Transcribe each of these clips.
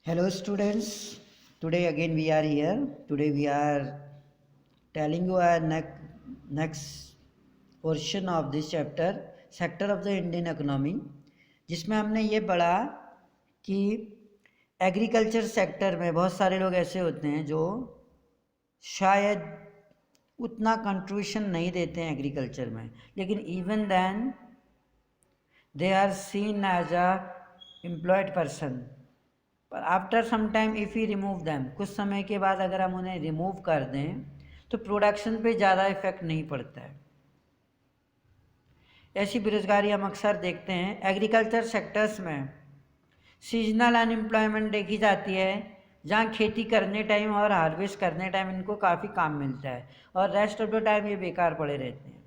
Hello students, today again we are here. Today we are telling you our next portion of this chapter, sector of the Indian economy, जिसमें हमने ये पढ़ा कि agriculture sector में बहुत सारे लोग ऐसे होते हैं जो शायद उतना कंट्रीब्यूशन नहीं देते हैं एग्रीकल्चर में, लेकिन even then they are seen as a employed person. पर after some time if he remove them, कुछ समय के बाद अगर हम उन्हें रिमूव कर दें तो प्रोडक्शन पे ज़्यादा इफेक्ट नहीं पड़ता है। ऐसी बेरोजगारी हम अक्सर देखते हैं। एग्रीकल्चर सेक्टर्स में सीजनल अनएम्प्लॉयमेंट देखी जाती है, जहाँ खेती करने टाइम और हार्वेस्ट करने टाइम इनको काफ़ी काम मिलता है और रेस्ट ऑफ द टाइम ये बेकार पड़े रहते हैं।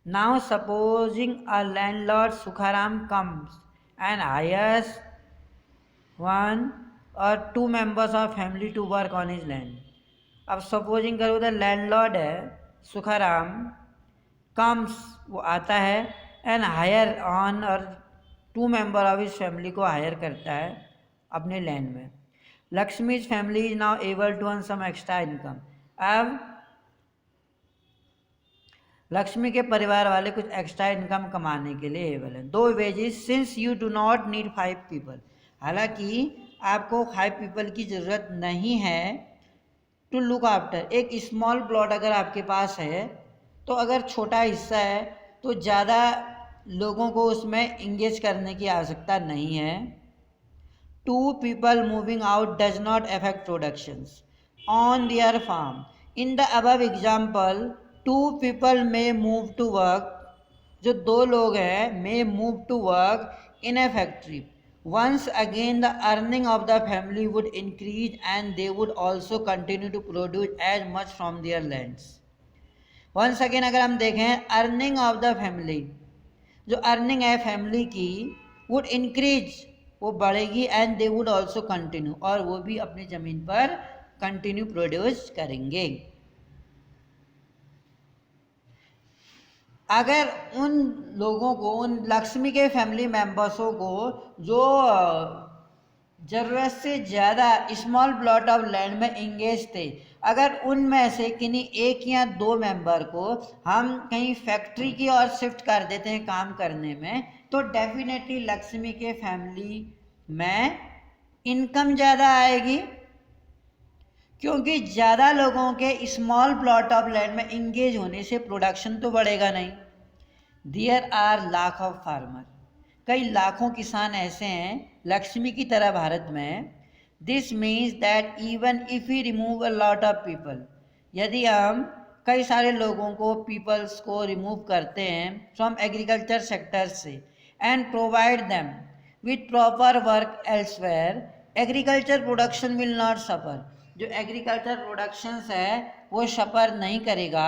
Now supposing a landlord Sukharam comes and hires 1 or 2 members of family to work on his land। अब सपोजिंग करो द लैंडलॉर्ड है सुखाराम, कम्स वो आता है, एंड हायर ऑन और 2 मेंबर ऑफ हिज फैमिली को हायर करता है अपने लैंड में। Lakshmi's family is now able to earn some extra income. अब लक्ष्मी के परिवार वाले कुछ एक्स्ट्रा इनकम कमाने के लिए एबल हैं। दो wages since you do not need 5 people, हालांकि आपको 5 पीपल की ज़रूरत नहीं है टू लुक आफ्टर। एक स्मॉल प्लॉट अगर आपके पास है तो अगर छोटा हिस्सा है तो ज़्यादा लोगों को उसमें इंगेज करने की आवश्यकता नहीं है। 2 people moving out does not affect productions on their farm। In the above example 2 people may move to work, जो 2 लोग हैं may move to work in a factory। Once again the earning of the family would increase and they would also continue to produce as much from their lands। Once again अगर हम देखें earning of the family, जो earning है family की would increase, वो बढ़ेगी, and they would also continue, और वो भी अपनी ज़मीन पर कंटिन्यू प्रोड्यूस करेंगे। अगर उन लोगों को, उन लक्ष्मी के फैमिली मेम्बर्सों को जो ज़रूरत से ज़्यादा स्मॉल प्लॉट ऑफ लैंड में इंगेज थे, अगर उनमें से किन्हीं 1 या 2 मेंबर को हम कहीं फैक्ट्री की ओर शिफ्ट कर देते हैं काम करने में, तो डेफिनेटली लक्ष्मी के फैमिली में इनकम ज़्यादा आएगी, क्योंकि ज़्यादा लोगों के स्मॉल प्लॉट ऑफ लैंड में इंगेज होने से प्रोडक्शन तो बढ़ेगा नहीं। There are lakh of farmer, कई लाखों किसान ऐसे हैं लक्ष्मी की तरह भारत में। This means that even if we remove a lot of people, यदि हम कई सारे लोगों को, पीपल्स को रिमूव करते हैं फ्रॉम एग्रीकल्चर सेक्टर से, and provide them with proper work elsewhere, agriculture production will not suffer. जो एग्रीकल्चर प्रोडक्शंस है वो सफ़र नहीं करेगा।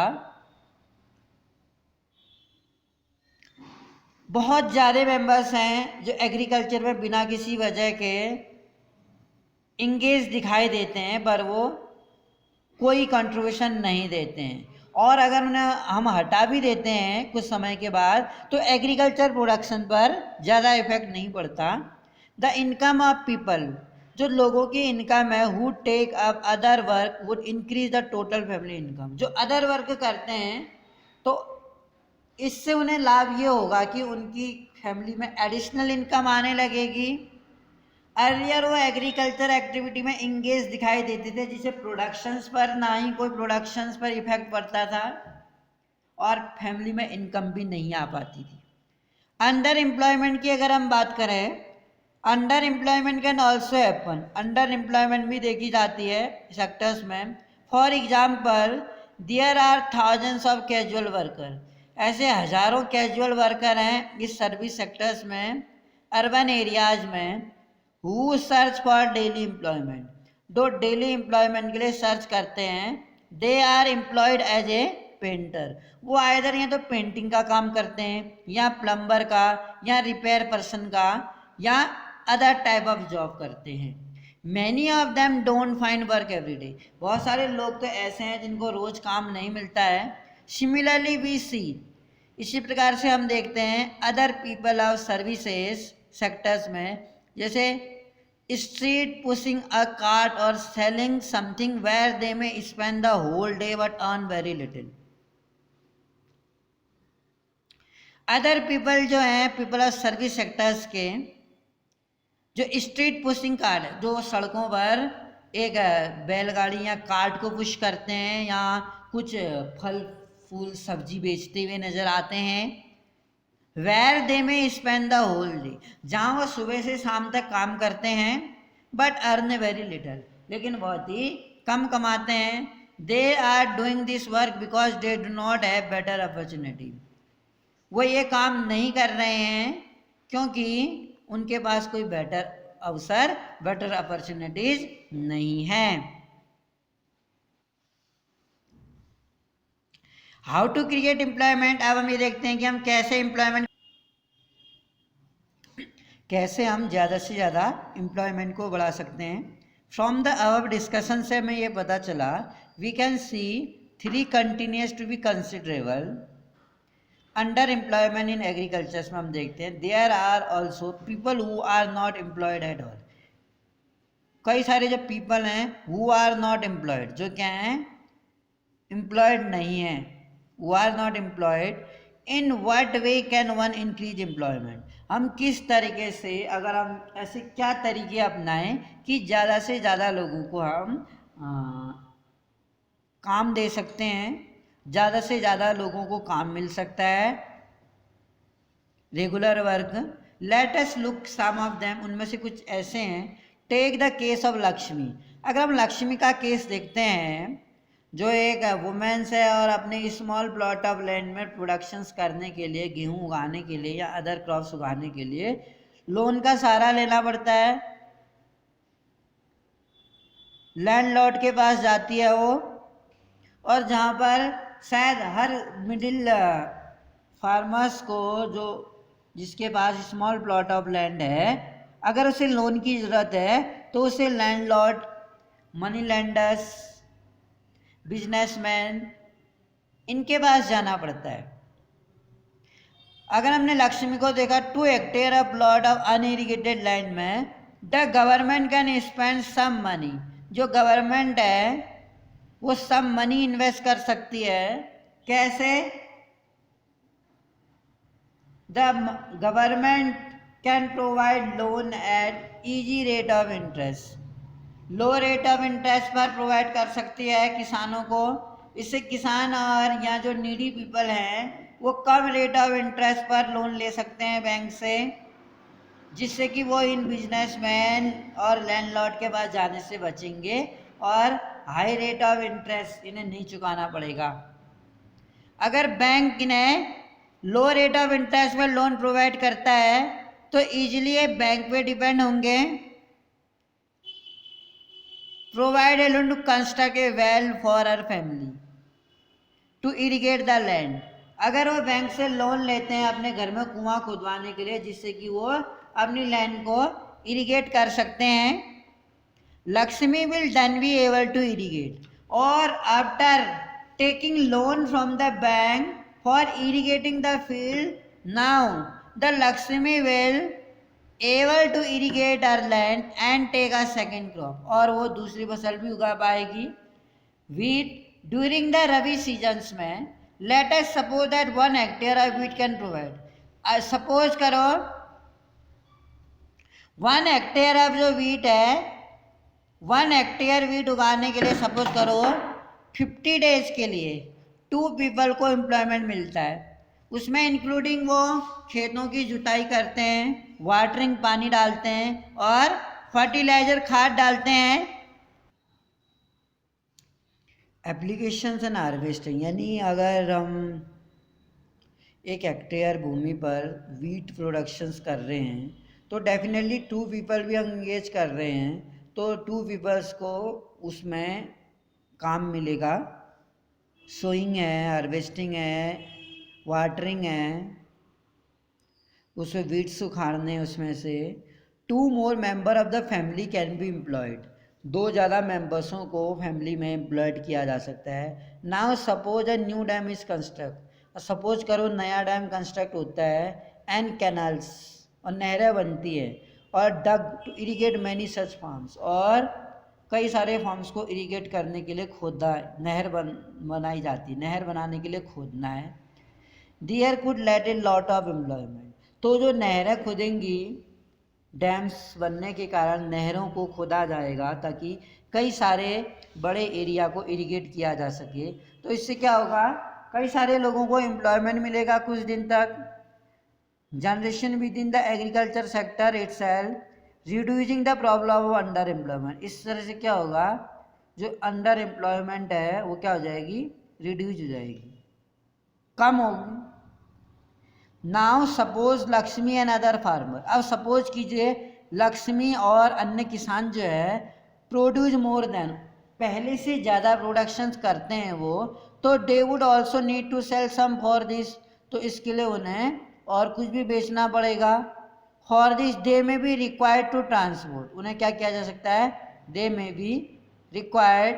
बहुत ज़्यादा मेंबर्स हैं जो एग्रीकल्चर में बिना किसी वजह के इंगेज दिखाई देते हैं, पर वो कोई कंट्रीब्यूशन नहीं देते हैं, और अगर उन्हें हम हटा भी देते हैं कुछ समय के बाद तो एग्रीकल्चर प्रोडक्शन पर ज़्यादा इफेक्ट नहीं पड़ता। द इनकम ऑफ पीपल, जो लोगों की इनकम है, who take up other work would increase the total family income. जो अदर वर्क करते हैं तो इससे उन्हें लाभ ये होगा कि उनकी फैमिली में एडिशनल इनकम आने लगेगी। अर्लियर वो एग्रीकल्चर एक्टिविटी में इंगेज दिखाई देते थे, जिससे प्रोडक्शंस पर ना ही कोई प्रोडक्शंस पर इफेक्ट पड़ता था और फैमिली में इनकम भी नहीं आ पाती थी। अंडर एम्प्लॉयमेंट की अगर हम बात करें, under employment can also happen, under employment भी देखी जाती है सेक्टर्स में। For example there are thousands of casual worker, ऐसे हज़ारों कैजुअल वर्कर हैं इस सर्विस सेक्टर्स में, अर्बन एरियाज में, who search for daily employment, जो डेली एम्प्लॉयमेंट के लिए सर्च करते हैं। They are employed as a painter, वो आइदर या तो पेंटिंग का काम करते हैं, या प्लम्बर का, या रिपेयर पर्सन का, या अदर टाइप ऑफ जॉब करते हैं। Many of them don't find work every day, बहुत सारे लोग तो ऐसे हैं जिनको रोज़ काम नहीं मिलता है। सिमिलरली वी सी, इसी प्रकार से हम देखते हैं other people of services sectors में, जैसे street pushing a cart or selling something where they may spend the whole day but earn very little. Other people जो हैं, पीपल ऑफ सर्विस सेक्टर्स के जो स्ट्रीट पुशिंग कार्ट है, जो सड़कों पर एक बैलगाड़ी या कार्ट को पुश करते हैं या कुछ फल फूल सब्जी बेचते हुए नजर आते हैं, वेयर दे में स्पेंड द होल डे, जहाँ वो सुबह से शाम तक काम करते हैं, बट अर्न वेरी लिटल, लेकिन बहुत ही कम कमाते हैं. They are doing this work because they do not have better opportunity. वो ये काम नहीं कर रहे हैं क्योंकि उनके पास कोई बेटर अवसर, बेटर अपॉर्चुनिटीज नहीं है. How to create employment. अब हम ये देखते हैं कि हम कैसे एम्प्लॉयमेंट, कैसे हम ज़्यादा से ज़्यादा एम्प्लॉयमेंट को बढ़ा सकते हैं. फ्रॉम द अबव डिस्कशन से हमें ये पता चला, we can see 3 continues to be considerable under employment in agriculture. में हम देखते हैं there are also people who are not employed at all. कई सारे जो पीपल हैं हु आर नॉट एम्प्लॉयड, जो क्या हैं, एम्प्लॉयड नहीं हैं, who are not employed. In what way can one increase employment. हम किस तरीके से, अगर हम ऐसे क्या तरीके अपनाएं कि ज़्यादा से ज़्यादा लोगों को हम काम दे सकते हैं, ज़्यादा से ज़्यादा लोगों को काम मिल सकता है, regular work. Let us look some of them. उनमें से कुछ ऐसे हैं. Take the case of Lakshmi. अगर हम लक्ष्मी का केस देखते हैं, जो एक वुमेन्स है और अपने स्मॉल प्लॉट ऑफ लैंड में प्रोडक्शंस करने के लिए, गेहूं उगाने के लिए या अदर क्रॉप्स उगाने के लिए लोन का सहारा लेना पड़ता है. लैंडलॉर्ड के पास जाती है वो, और जहाँ पर शायद हर मिडिल फार्मर्स को, जो जिसके पास स्मॉल प्लॉट ऑफ लैंड है, अगर उसे लोन की ज़रूरत है तो उसे लैंडलॉर्ड, मनी लैंडर्स, बिजनेसमैन, इनके पास जाना पड़ता है. अगर हमने लक्ष्मी को देखा, 2 hectare of plot of unirrigated land में the government can spend some money. जो गवर्नमेंट है वो सम मनी इन्वेस्ट कर सकती है. कैसे? The government can provide loan at easy rate of interest. Low rate of interest पर प्रोवाइड कर सकती है किसानों को. इससे किसान और या जो नीडी पीपल हैं वो कम रेट ऑफ इंटरेस्ट पर लोन ले सकते हैं बैंक से, जिससे कि वो इन बिजनेसमैन और लैंडलॉर्ड के पास जाने से बचेंगे और हाई रेट ऑफ इंटरेस्ट इन्हें नहीं चुकाना पड़ेगा. अगर बैंक इन्हें लो रेट ऑफ इंटरेस्ट पर लोन प्रोवाइड करता है तो ईजिली ये बैंक पे डिपेंड होंगे. Provide a loan to construct a well for our family to irrigate the land. अगर वो बैंक से लोन लेते हैं अपने घर में कुआं खुदवाने के लिए, जिससे कि वो अपनी लैंड को इरिगेट कर सकते हैं, Lakshmi will then be able to irrigate. और after taking loan from the bank for irrigating the field, now the Lakshmi will able to irrigate our land and take a second crop. और वो दूसरी फसल भी उगा पाएगी. Wheat during the rabi seasons में, let us suppose that 1 hectare of wheat can provide. Suppose करो 1 hectare of जो वीट है, 1 हेक्टेयर वीट उगाने के लिए सपोज करो 50 डेज के लिए 2 पीपल को एम्प्लॉयमेंट मिलता है. उसमें इंक्लूडिंग वो खेतों की जुताई करते हैं, वाटरिंग पानी डालते हैं और फर्टिलाइजर खाद डालते हैं. एप्लीकेशंस एंड हार्वेस्टिंग, यानी अगर हम 1 हेक्टेयर भूमि पर वीट प्रोडक्शंस कर रहे हैं तो डेफिनेटली 2 पीपल भी एंगेज कर रहे हैं, तो 2 पीपल्स को उसमें काम मिलेगा. सोइंग है, हार्वेस्टिंग है, वाटरिंग है, उसमें वीट्स उखाड़ने, उसमें से 2 more member of the family can be employed. 2 ज़्यादा मेंबर्सों को फैमिली में एम्प्लॉयड किया जा सकता है. Now suppose a new dam is construct. Suppose करो नया डैम कंस्ट्रक्ट होता है एंड कैनाल्स, और नहरें बनती है, और dug to irrigate many such farms, और कई सारे फार्म्स को इरीगेट करने के लिए खोदा, नहर बनाई जाती, नहर बनाने के लिए खोदना है। There could let a lot of employment, तो जो नहरें खुदेंगी, डैम्स बनने के कारण नहरों को खोदा जाएगा ताकि कई सारे बड़े एरिया को इरीगेट किया जा सके। तो इससे क्या होगा, कई सारे लोगों को एम्प्लॉयमेंट मिलेगा कुछ दिन तक। Generation with in the agriculture sector itself, reducing the problem of under employment. इस तरह से क्या होगा, जो अंडर एम्प्लॉयमेंट है वो क्या हो जाएगी, रिड्यूस हो जाएगी, कम होगी। Now suppose Lakshmi and other farmer, अब सपोज कीजिए लक्ष्मी और अन्य किसान जो है प्रोड्यूस मोर देन, पहले से ज़्यादा प्रोडक्शन करते हैं वो, तो they would also need to sell some for this, तो इसके लिए उन्हें और कुछ भी बेचना पड़ेगा। For this they may be required to transport, उन्हें क्या किया जा सकता है, they may be required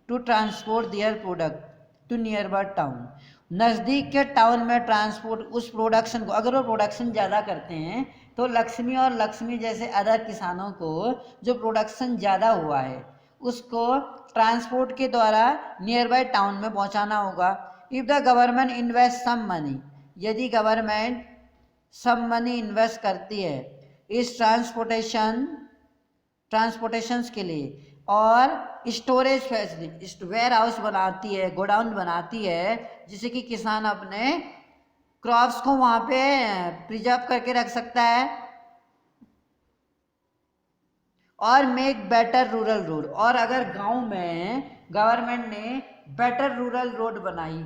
to transport their product to nearby town, नज़दीक के टाउन में ट्रांसपोर्ट उस प्रोडक्शन को, अगर वो प्रोडक्शन ज़्यादा करते हैं तो लक्ष्मी और लक्ष्मी जैसे अदर किसानों को जो प्रोडक्शन ज़्यादा हुआ है उसको ट्रांसपोर्ट के द्वारा नियर बाय टाउन में पहुंचाना होगा। If the government invest some money, यदि गवर्नमेंट सम मनी इन्वेस्ट करती है इस ट्रांसपोर्टेशंस के लिए, और स्टोरेज फैसिलिटी, वेयर हाउस बनाती है, गोडाउन बनाती है, जिससे कि किसान अपने क्रॉप्स को वहाँ पे प्रिजर्व करके रख सकता है। और मेक बेटर रूरल रोड, और अगर गांव में गवर्नमेंट ने बेटर रूरल रोड बनाई,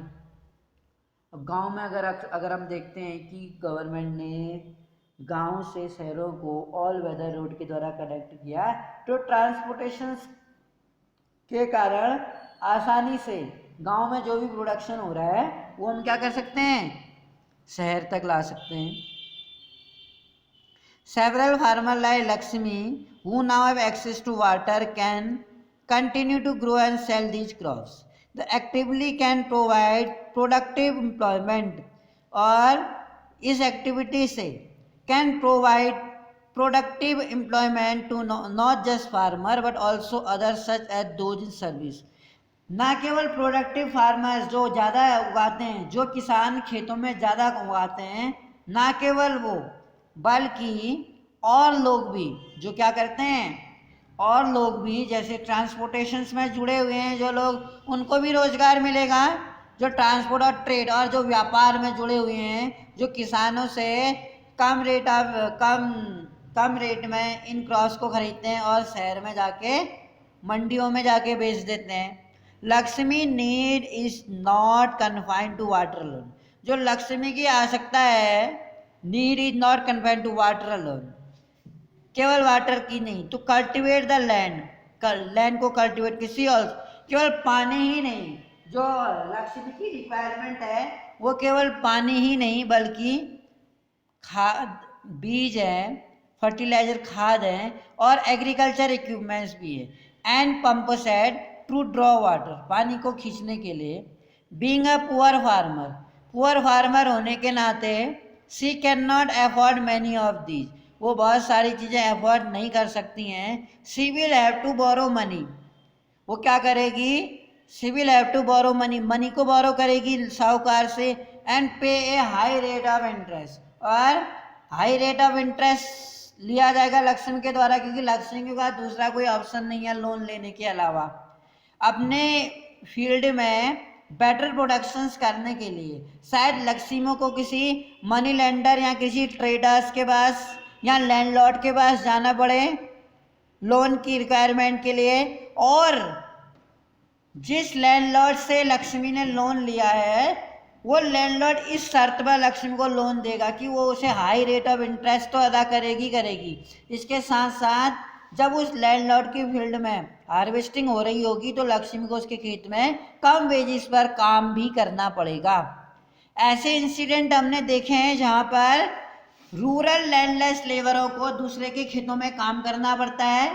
अब गांव में अगर हम देखते हैं कि गवर्नमेंट ने गांव से शहरों को ऑल वेदर रोड के द्वारा कनेक्ट किया, तो ट्रांसपोर्टेशन के कारण आसानी से गांव में जो भी प्रोडक्शन हो रहा है वो हम क्या कर सकते हैं, शहर तक ला सकते हैं। Several farmer like Lakshmi who now have access to water can continue to grow and sell these crops. The activity can provide productive employment, और इस एक्टिविटी से can provide productive employment to not just farmer but also others such as those in service. ना केवल productive farmers जो ज़्यादा उगाते हैं, जो किसान खेतों में ज़्यादा उगाते हैं, ना केवल वो बल्कि और लोग भी जो क्या करते हैं, और लोग भी जैसे ट्रांसपोर्टेशंस में जुड़े हुए हैं जो लोग, उनको भी रोजगार मिलेगा। जो ट्रांसपोर्ट और ट्रेड और जो व्यापार में जुड़े हुए हैं, जो किसानों से कम रेट में इन क्रॉप्स को खरीदते हैं और शहर में जाके मंडियों में जाके बेच देते हैं। Lakshmi need is not confined to water alone, जो लक्ष्मी की आवश्यकता है, need is not confined to water alone, केवल वाटर की नहीं, टू कल्टिवेट द लैंड को कल्टिवेट किसी और, केवल पानी ही नहीं, जो लक्ष्मी की रिक्वायरमेंट है वो केवल पानी ही नहीं बल्कि खाद, बीज है, फर्टिलाइजर खाद है, और एग्रीकल्चर इक्विपमेंट्स भी है, and pump set to draw water, पानी को खींचने के लिए। बीइंग अ पुअर फार्मर होने के नाते she can not afford many of these, वो बहुत सारी चीज़ें अफोर्ड नहीं कर सकती हैं। She will have to borrow money, वो क्या करेगी, she will have to borrow money, money को बोरो करेगी साहूकार से, and pay a high rate of interest, और हाई रेट ऑफ इंटरेस्ट लिया जाएगा लक्ष्मी के द्वारा, क्योंकि लक्ष्मी के बाद दूसरा कोई ऑप्शन नहीं है लोन लेने के अलावा। अपने फील्ड में बेटर प्रोडक्शंस करने के लिए शायद लक्ष्मी को किसी मनी लेंडर या किसी ट्रेडर्स के पास या लैंडलॉर्ड के पास जाना पड़े लोन की रिक्वायरमेंट के लिए, और जिस लैंडलॉर्ड से लक्ष्मी ने लोन लिया है वो लैंडलॉर्ड इस शर्त पर लक्ष्मी को लोन देगा कि वो उसे हाई रेट ऑफ इंटरेस्ट तो अदा करेगी। इसके साथ साथ जब उस लैंडलॉर्ड की फील्ड में हार्वेस्टिंग हो रही होगी तो लक्ष्मी को उसके खेत में कम वेजिस पर काम भी करना पड़ेगा। ऐसे इंसिडेंट हमने देखे हैं जहाँ पर रूरल लैंडलेस लेबरों को दूसरे के खेतों में काम करना पड़ता है।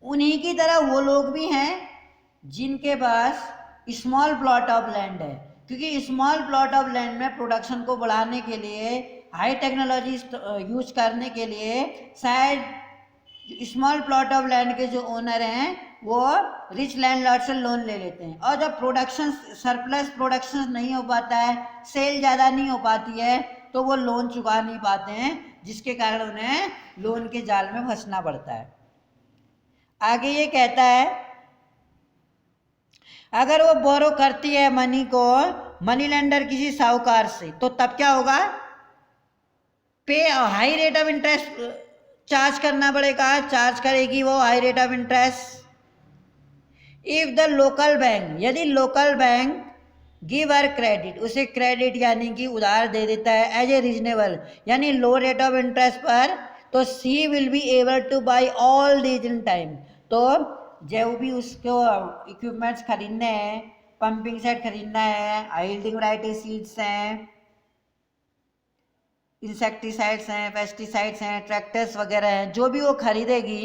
उन्हीं की तरह वो लोग भी हैं जिनके पास स्मॉल प्लॉट ऑफ लैंड है, क्योंकि स्मॉल प्लॉट ऑफ लैंड में प्रोडक्शन को बढ़ाने के लिए हाई टेक्नोलॉजी यूज करने के लिए शायद स्मॉल प्लॉट ऑफ लैंड के जो ओनर हैं वो रिच लैंडलॉर्ड से लोन ले लेते हैं, और जब प्रोडक्शन सरप्लस प्रोडक्शन नहीं हो पाता है, सेल ज़्यादा नहीं हो पाती है, तो वो लोन चुका नहीं पाते हैं, जिसके कारण उन्हें लोन के जाल में फंसना पड़ता है। आगे ये कहता है अगर वो बोरो करती है मनी को मनी लेंडर किसी साहूकार से, तो तब क्या होगा, pay high rate of interest charge करना पड़ेगा, चार्ज करेगी वो high rate of interest. If the local bank, यदि local bank give her credit, उसे क्रेडिट यानी कि उधार दे देता है एज ए रीजनेबल यानी लो रेट ऑफ इंटरेस्ट पर, तो she will be able to buy all these in time. तो जो भी उसको इक्विपमेंट्स खरीदने हैं, पंपिंग सेट खरीदना है, यील्डिंग वैरायटी सीड्स हैं, इंसेक्टिसाइड्स हैं, पेस्टिसाइड्स हैं, ट्रैक्टर्स वगैरह हैं, जो भी वो खरीदेगी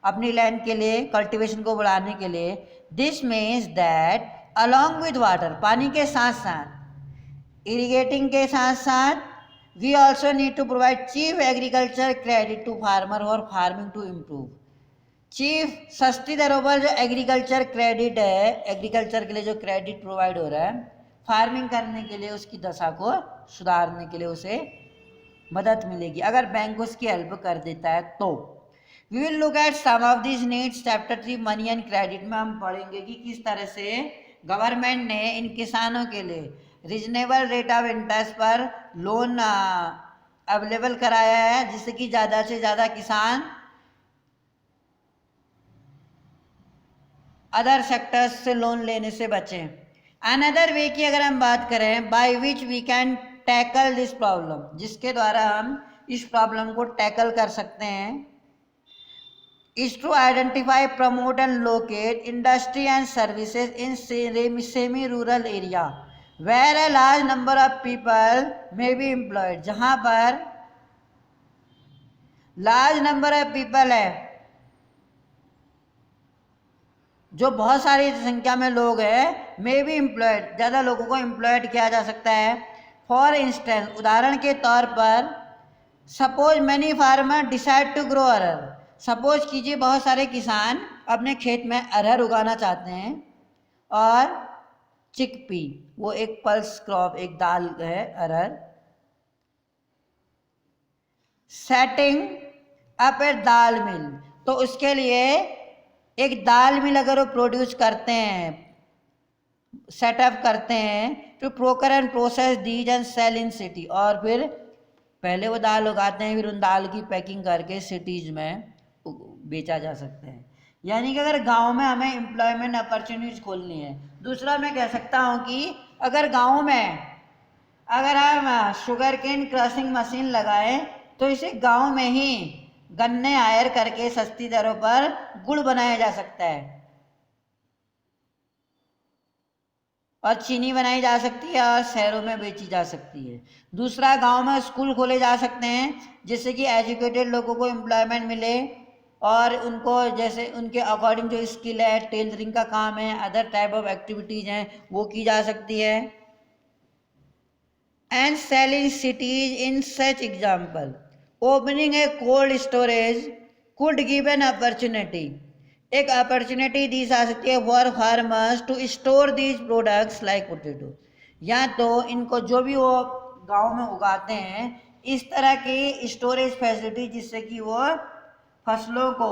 अपनी लैंड के लिए कल्टीवेशन को बढ़ाने के लिए, this means that along with water, पानी के साथ साथ, इरिगेटिंग के साथ साथ, we also need to provide cheap agriculture credit to farmer और फार्मिंग टू इम्प्रूव। चीफ सस्ती दरों पर जो एग्रीकल्चर क्रेडिट है, एग्रीकल्चर के लिए जो क्रेडिट प्रोवाइड हो रहा है फार्मिंग करने के लिए, उसकी दशा को सुधारने के लिए उसे मदद मिलेगी अगर बैंक उसकी हेल्प कर देता है। तो we will look at some of this needs chapter 3 money and credit में हम पढ़ेंगे कि किस तरह से गवर्नमेंट ने इन किसानों के लिए रीजनेबल रेट ऑफ इंटरेस्ट पर लोन अवेलेबल कराया है, जिससे कि ज़्यादा से ज़्यादा किसान अदर सेक्टर्स से लोन लेने से बचें। अनदर वे की अगर हम बात करें, by which we can tackle this problem, जिसके द्वारा हम इस प्रॉब्लम को टैकल कर सकते हैं, is to identify, promote and locate industry and services in semi-rural area where a large number of people may be employed, जहाँ पर large number of people है, जो बहुत सारी संख्या में लोग हैं, मे बी एम्प्लॉयड, ज़्यादा लोगों को एम्प्लॉयड किया जा सकता है। फॉर इंस्टेंस, उदाहरण के तौर पर, suppose many farmer decide to grow arhar, suppose कीजिए बहुत सारे किसान अपने खेत में अरहर उगाना चाहते हैं, और चिकपी, वो एक पल्स क्रॉप, एक दाल है अरहर, सेटिंग अप ए दाल मिल, तो उसके लिए एक दाल मिल अगर वो प्रोड्यूस करते हैं, सेटअप करते हैं, to procure and process these and sell in city, और फिर पहले वो दाल उगाते हैं, फिर उन दाल की पैकिंग करके सिटीज में बेचा जा सकता है। यानी कि अगर गांव में हमें एम्प्लॉयमेंट अपॉर्चुनिटीज खोलनी है। दूसरा मैं कह सकता हूँ कि अगर गांव में अगर हम शुगर केन क्रशिंग मशीन लगाएं, तो इसे गांव में ही गन्ने हायर करके सस्ती दरों पर गुड़ बनाया जा सकता है, और चीनी बनाई जा सकती है और शहरों में बेची जा सकती है। दूसरा, गांव में स्कूल खोले जा सकते हैं, जिससे कि एजुकेटेड लोगों को एम्प्लॉयमेंट मिले, और उनको जैसे उनके अकॉर्डिंग जो स्किल है, टेलरिंग का काम है, अदर टाइप ऑफ एक्टिविटीज़ हैं, वो की जा सकती है। And selling cities in such example, opening a cold storage could give an opportunity, एक अपॉर्चुनिटी दी जा सकती है for farmers to store these products like potato, या तो इनको जो भी वो गांव में उगाते हैं इस तरह की स्टोरेज फैसिलिटी, जिससे कि वो फसलों को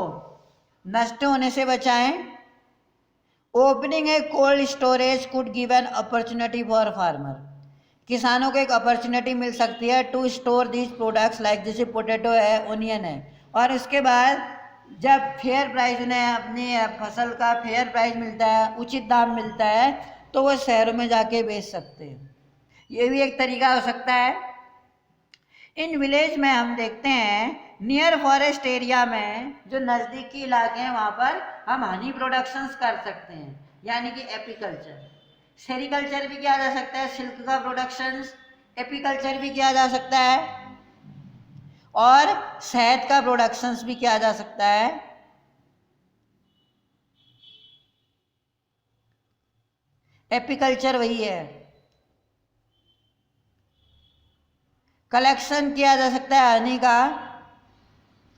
नष्ट होने से बचाएं। Opening a cold storage could give an opportunity for farmer, किसानों को एक अपॉर्चुनिटी मिल सकती है to store these products like, जैसे पोटैटो है, ओनियन है, और इसके बाद जब फेयर प्राइस उन्हें अपनी फसल का फेयर प्राइस मिलता है, उचित दाम मिलता है, तो वो शहरों में जाके बेच सकते हैं। ये भी एक तरीका हो सकता है। इन विलेज में हम देखते हैं नियर फॉरेस्ट एरिया में, जो नज़दीकी इलाके हैं, वहाँ पर हम हनी प्रोडक्शंस कर सकते हैं, यानी कि एपीकल्चर। सेरिकल्चर भी किया जा सकता है, सिल्क का प्रोडक्शन, एपीकल्चर भी किया जा सकता है, और शहद का प्रोडक्शंस भी किया जा सकता है। एपीकल्चर वही है। कलेक्शन किया जा सकता है हनी का,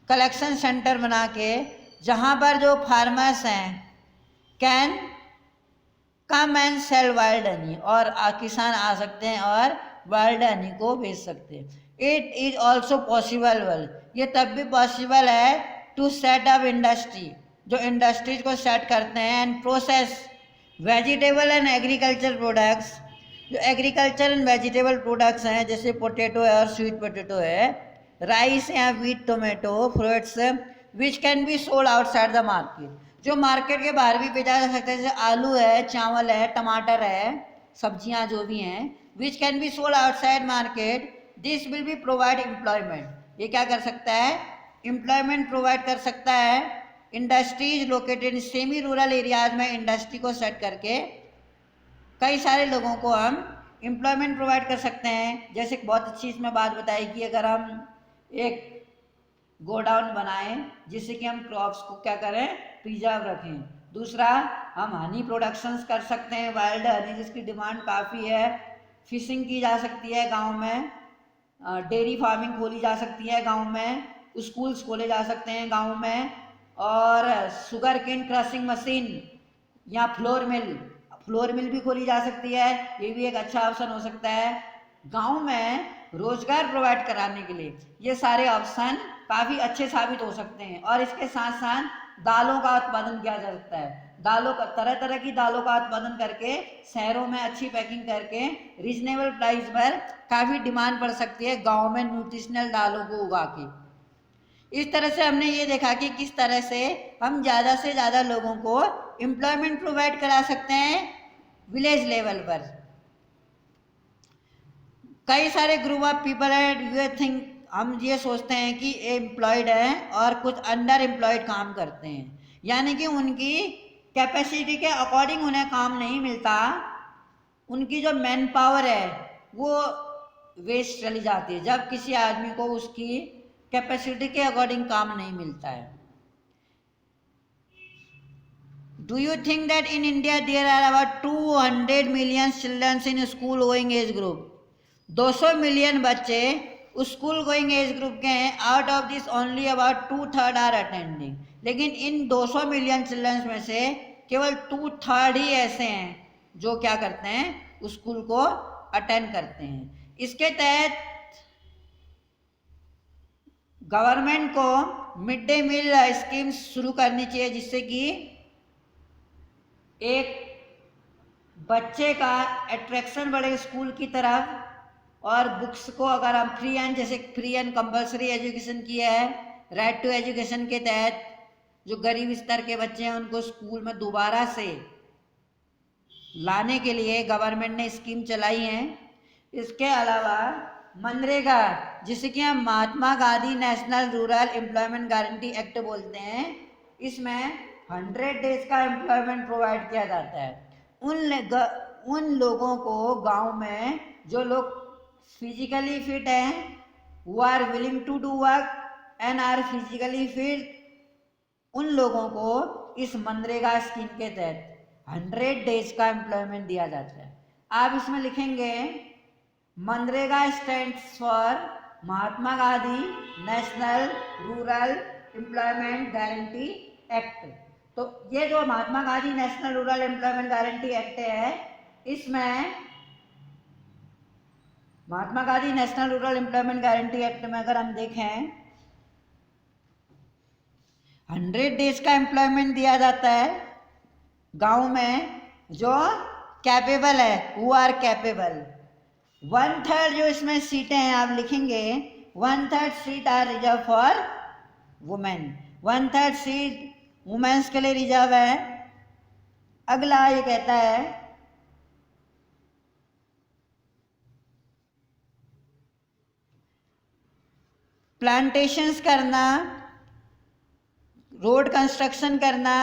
कलेक्शन सेंटर बना के, जहाँ पर जो फार्मर्स हैं can come and sell wild honey, और किसान आ सकते हैं और वाइल्ड हनी को बेच सकते हैं। इट इज ऑल्सो पॉसिबल, ये तब भी पॉसिबल है टू सेट अप इंडस्ट्री, जो इंडस्ट्रीज को सेट करते हैं and process vegetable and agriculture products, जो एग्रीकल्चर एंड वेजिटेबल प्रोडक्ट्स हैं जैसे पोटैटो है और स्वीट पोटैटो है, राइस या wheat tomato fruits which can be sold outside the market, जो मार्केट के बाहर भी बेचा जा सकता है, जैसे आलू है, चावल है, टमाटर है, सब्जियां जो भी हैं, which can be sold outside market, this will be provide employment, ये क्या कर सकता है, एम्प्लॉयमेंट प्रोवाइड कर सकता है। Industries located in semi rural areas में इंडस्ट्री को सेट करके कई सारे लोगों को हम एम्प्लॉयमेंट प्रोवाइड कर सकते हैं। जैसे बहुत अच्छी इसमें बात बताई कि अगर हम एक गोडाउन बनाएं जिससे कि हम क्रॉप्स को क्या करें, प्रिजर्व रखें। दूसरा, हम हनी प्रोडक्शंस कर सकते हैं, वाइल्ड हनी जिसकी डिमांड काफ़ी है, फिशिंग की जा सकती है गांव में, डेयरी फार्मिंग खोली जा सकती है गांव में, स्कूल्स खोले जा सकते हैं गांव में, और शुगर केन क्रशिंग मशीन या फ्लोर मिल भी खोली जा सकती है, ये भी एक अच्छा ऑप्शन हो सकता है गांव में रोजगार प्रोवाइड कराने के लिए। ये सारे ऑप्शन काफ़ी अच्छे साबित हो सकते हैं। और इसके साथ साथ दालों का उत्पादन किया जा सकता है, दालों का तरह तरह की दालों का उत्पादन करके शहरों में अच्छी पैकिंग करके रीजनेबल प्राइस पर काफ़ी डिमांड पड़ सकती है गाँव में न्यूट्रिशनल दालों को उगा के। इस तरह से हमने ये देखा कि किस तरह से हम ज़्यादा से ज़्यादा लोगों को एम्प्लॉयमेंट प्रोवाइड करा सकते हैं विलेज लेवल पर। कई सारे ग्रुप ऑफ पीपल है, यू थिंक, हम ये सोचते हैं कि एम्प्लॉयड हैं और कुछ अंडर एम्प्लॉयड काम करते हैं, यानी कि उनकी कैपेसिटी के अकॉर्डिंग उन्हें काम नहीं मिलता, उनकी जो मैन पावर है वो वेस्ट चली जाती है जब किसी आदमी को उसकी कैपेसिटी के अकॉर्डिंग काम नहीं मिलता है। Do you think that in India there are about 200 million childrens in school going age group, 200 million बच्चे स्कूल गोइंग एज ग्रुप के हैं, out of this only about 2/3 are attending, लेकिन इन 200 मिलियन चिल्ड्रंस में से केवल 2/3 ही ऐसे हैं जो क्या करते हैं, स्कूल को अटेंड करते हैं। इसके तहत गवर्नमेंट को मिड डे मील स्कीम शुरू करनी चाहिए, जिससे कि एक बच्चे का अट्रैक्शन बढ़े स्कूल की तरफ, और बुक्स को अगर हम फ्री एंड कंपलसरी एजुकेशन किया है, राइट टू एजुकेशन के तहत जो गरीब स्तर के बच्चे हैं उनको स्कूल में दोबारा से लाने के लिए गवर्नमेंट ने स्कीम चलाई है। इसके अलावा मनरेगा, जिसे कि हम Mahatma Gandhi National Rural Employment Guarantee Act बोलते हैं, इसमें 100 डेज का एम्प्लॉयमेंट प्रोवाइड किया जाता है उन लोगों को गांव में जो लोग फिजिकली फिट हैं, who are willing to do work and are physically fit, उन लोगों को इस मनरेगा स्कीम के तहत 100 डेज का एम्प्लॉयमेंट दिया जाता है। आप इसमें लिखेंगे MNREGA stands for Mahatma Gandhi National Rural Employment Guarantee Act. तो ये जो Mahatma Gandhi National Rural Employment Guarantee Act है, इसमें Mahatma Gandhi National Rural Employment Guarantee Act में अगर हम देखें 100 डेज का एम्प्लॉयमेंट दिया जाता है गांव में जो कैपेबल है, हु आर कैपेबल। 1/3 जो इसमें सीटें हैं आप लिखेंगे 1/3 seat are reserve for women, 1/3 seat womens के लिए रिजर्व है। अगला ये कहता है प्लांटेशंस करना, रोड कंस्ट्रक्शन करना,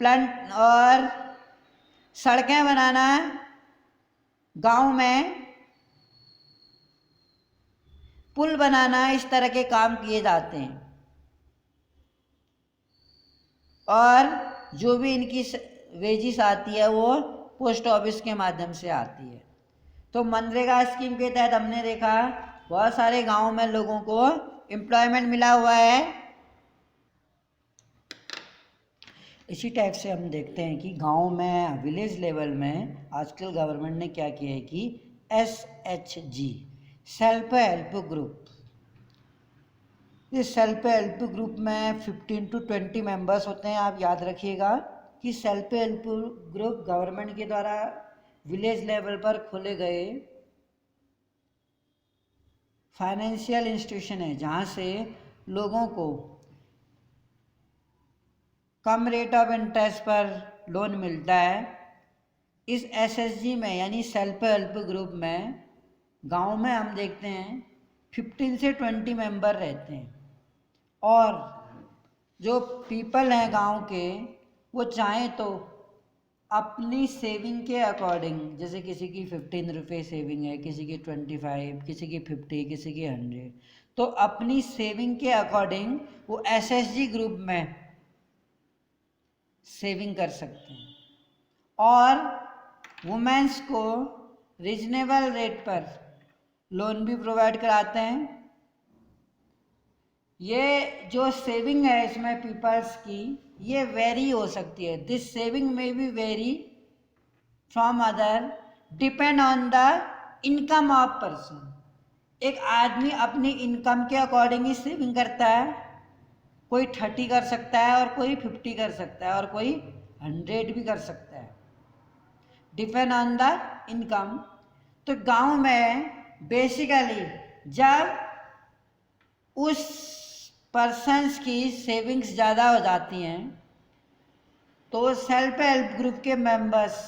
प्लांट और सड़कें बनाना, गांव में पुल बनाना, इस तरह के काम किए जाते हैं। और जो भी इनकी वेजिस आती है वो पोस्ट ऑफिस के माध्यम से आती है। तो मनरेगा स्कीम के तहत हमने देखा बहुत सारे गाँव में लोगों को एम्प्लॉयमेंट मिला हुआ है। इसी टाइप से हम देखते हैं कि गांव में, विलेज लेवल में आजकल गवर्नमेंट ने क्या किया है कि SHG, सेल्फ हेल्प ग्रुप, इस सेल्फ हेल्प ग्रुप में 15 to 20 मेंबर्स होते हैं। आप याद रखिएगा कि सेल्फ हेल्प ग्रुप गवर्नमेंट के द्वारा विलेज लेवल पर खोले गए फाइनेंशियल इंस्टीट्यूशन है जहाँ से लोगों को कम रेट ऑफ इंटरेस्ट पर लोन मिलता है। इस SHG में यानी सेल्फ हेल्प ग्रुप में गांव में हम देखते हैं 15 से 20 मेंबर रहते हैं और जो पीपल हैं गांव के वो चाहें तो अपनी सेविंग के अकॉर्डिंग, जैसे किसी की 15 रुपये सेविंग है, किसी की 25, किसी की 50, किसी की 100, तो अपनी सेविंग के अकॉर्डिंग वो SHG ग्रुप में सेविंग कर सकते हैं और वुमेन्स को रीजनेबल रेट पर लोन भी प्रोवाइड कराते हैं। ये जो सेविंग है इसमें पीपल्स की, ये वेरी हो सकती है। दिस सेविंग में भी very from other, depend on the income of person. एक आदमी अपनी इनकम के अकॉर्डिंग ही सेविंग करता है। कोई 30 कर सकता है और कोई 50 कर सकता है और कोई 100 भी कर सकता है, डिपेंड ऑन द इनकम। तो गांव में बेसिकली जब उस पर्सन्स की सेविंग्स ज़्यादा हो जाती हैं तो सेल्फ हेल्प ग्रुप के मेंबर्स